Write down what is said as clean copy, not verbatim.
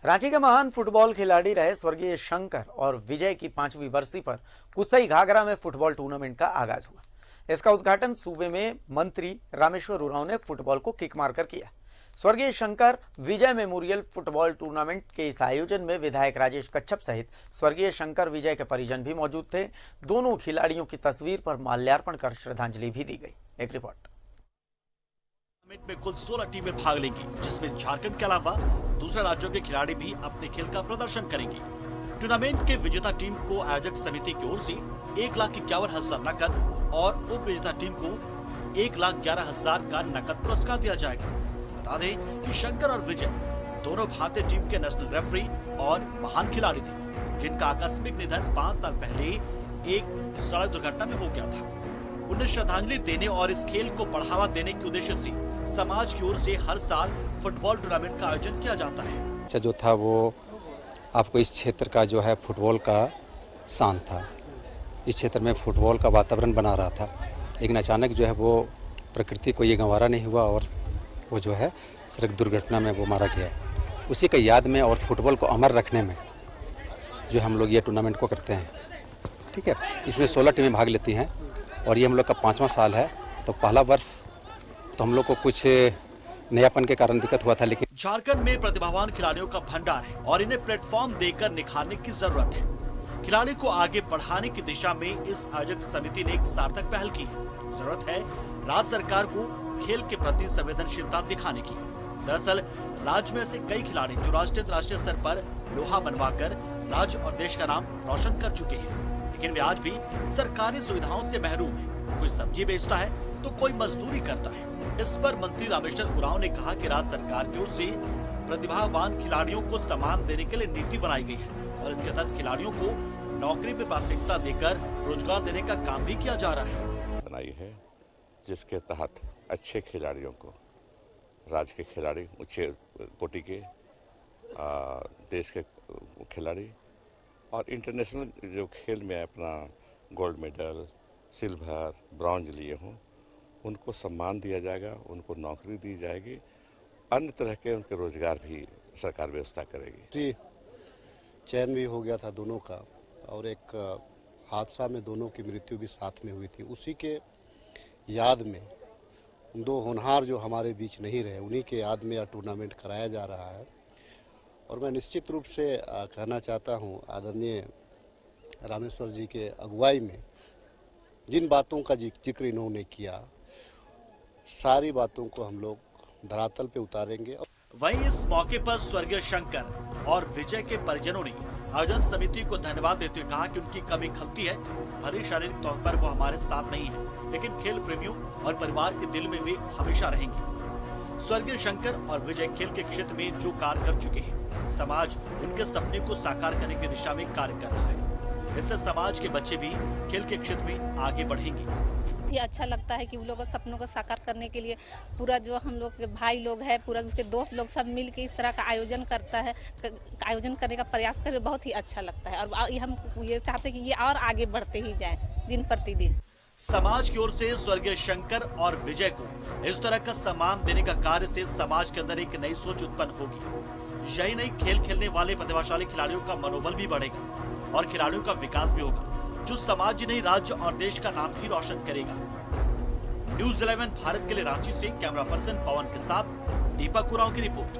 रांची के महान फुटबॉल खिलाड़ी रहे स्वर्गीय शंकर और विजय की 5वीं बरसी पर कुसई घाघरा में फुटबॉल टूर्नामेंट का आगाज हुआ। इसका उद्घाटन सूबे में मंत्री रामेश्वर उरांव ने फुटबॉल को किक मारकर किया। स्वर्गीय शंकर विजय मेमोरियल फुटबॉल टूर्नामेंट के इस आयोजन में विधायक राजेश कच्छप सहित स्वर्गीय शंकर विजय के परिजन भी मौजूद थे। दोनों खिलाड़ियों की तस्वीर पर माल्यार्पण कर श्रद्धांजलि भी दी गई। एक रिपोर्ट। टूर्नामेंट में कुल 16 टीमें भाग लेंगी, जिसमें झारखंड के अलावा दूसरे राज्यों के खिलाड़ी भी अपने खेल का प्रदर्शन करेंगे। टूर्नामेंट के विजेता टीम को आयोजक समिति की ओर से 1,51,000 नकद और उप विजेता टीम को 1,11,000 का नकद पुरस्कार दिया जाएगा। बता दें कि शंकर और विजय दोनों भारतीय टीम के नेशनल रेफरी और महान खिलाड़ी थे, जिनका आकस्मिक निधन 5 साल पहले एक सड़क दुर्घटना में हो गया था। उन्हें श्रद्धांजलि देने और इस खेल को बढ़ावा देने के उद्देश्य से समाज की ओर से हर साल फुटबॉल टूर्नामेंट का आयोजन किया जाता है। अच्छा जो था वो आपको इस क्षेत्र का जो है फुटबॉल का शान था। इस क्षेत्र में फुटबॉल का वातावरण बना रहा था, लेकिन अचानक जो है वो प्रकृति को ये गंवारा नहीं हुआ और वो जो है सड़क दुर्घटना में वो मारा गया। उसी का याद में और फुटबॉल को अमर रखने में जो हम लोग ये टूर्नामेंट को करते हैं। ठीक है, इसमें 16 टीमें भाग लेती हैं और ये हम लोग का 5वां साल है। तो पहला वर्ष तो हम लोग को कुछ नयापन के कारण दिक्कत हुआ था, लेकिन झारखंड में प्रतिभावान खिलाड़ियों का भंडार है और इन्हें प्लेटफॉर्म देकर निखारने की जरूरत है। खिलाड़ी को आगे बढ़ाने की दिशा में इस आयोजक समिति ने एक सार्थक पहल की है। जरूरत है राज्य सरकार को खेल के प्रति संवेदनशीलता दिखाने की। दरअसल राज्य में ऐसे कई खिलाड़ी जो राष्ट्रीय अंतर्राष्ट्रीय स्तर पर लोहा बनवाकर राज्य और देश का नाम रोशन कर चुके हैं, लेकिन वे आज भी सरकारी सुविधाओं से महरूम है। कोई सब्जी बेचता है तो कोई मजदूरी करता है। इस पर मंत्री रामेश्वर उरांव ने कहा कि राज्य सरकार की ओर से प्रतिभावान खिलाड़ियों को सम्मान देने के लिए नीति बनाई गई है और इसके तहत खिलाड़ियों को नौकरी पर प्राथमिकता देकर रोजगार देने का काम भी किया जा रहा है। बनाई है जिसके तहत अच्छे खिलाड़ियों को, राज्य के खिलाड़ी, उच्च कोटि के देश के खिलाड़ी और इंटरनेशनल जो खेल में अपना गोल्ड मेडल, सिल्वर, ब्रॉन्ज लिए हों, उनको सम्मान दिया जाएगा, उनको नौकरी दी जाएगी, अन्य तरह के उनके रोजगार भी सरकार व्यवस्था करेगी। जी, चयन भी हो गया था दोनों का और एक हादसा में दोनों की मृत्यु भी साथ में हुई थी। उसी के याद में दो होनहार जो हमारे बीच नहीं रहे, उन्हीं के याद में यह टूर्नामेंट कराया जा रहा है। और मैं निश्चित रूप से कहना चाहता हूं, आदरणीय रामेश्वर जी के अगुवाई में जिन बातों का जिक्र इन्होंने किया, सारी बातों को हम लोग धरातल पे उतारेंगे। वहीं इस मौके पर स्वर्गीय शंकर और विजय के परिजनों ने आयोजन समिति को धन्यवाद देते हुए कहा कि उनकी कमी खलती है। भले शारीरिक तौर पर वो हमारे साथ नहीं है, लेकिन खेल प्रेमियों और परिवार के दिल में वे हमेशा रहेंगे। स्वर्गीय शंकर और विजय खेल के क्षेत्र में जो कार्य कर चुके हैं, समाज उनके सपने को साकार करने की दिशा में कार्य कर रहा है। इससे समाज के बच्चे भी खेल के क्षेत्र में आगे बढ़ेंगे। बहुत ही अच्छा लगता है कि उन लोगों के सपनों को साकार करने के लिए पूरा जो हम लोग के भाई लोग हैं, पूरा उसके दोस्त लोग सब मिल के इस तरह का आयोजन करता है, आयोजन करने का प्रयास कर, बहुत ही अच्छा लगता है। और हम ये चाहते हैं कि ये और आगे बढ़ते ही जाए दिन प्रतिदिन। समाज की ओर से स्वर्गीय शंकर और विजय को इस तरह का सम्मान देने का कार्य से समाज के अंदर एक नई सोच उत्पन्न होगी। यही नहीं, खेल खेलने वाले प्रतिभाशाली खिलाड़ियों का मनोबल भी बढ़ेगा और खिलाड़ियों का विकास भी होगा, जो समाज ही नहीं राज्य और देश का नाम ही रोशन करेगा। न्यूज़ 11 भारत के लिए रांची से कैमरा पर्सन पवन के साथ दीपक उरांव की रिपोर्ट।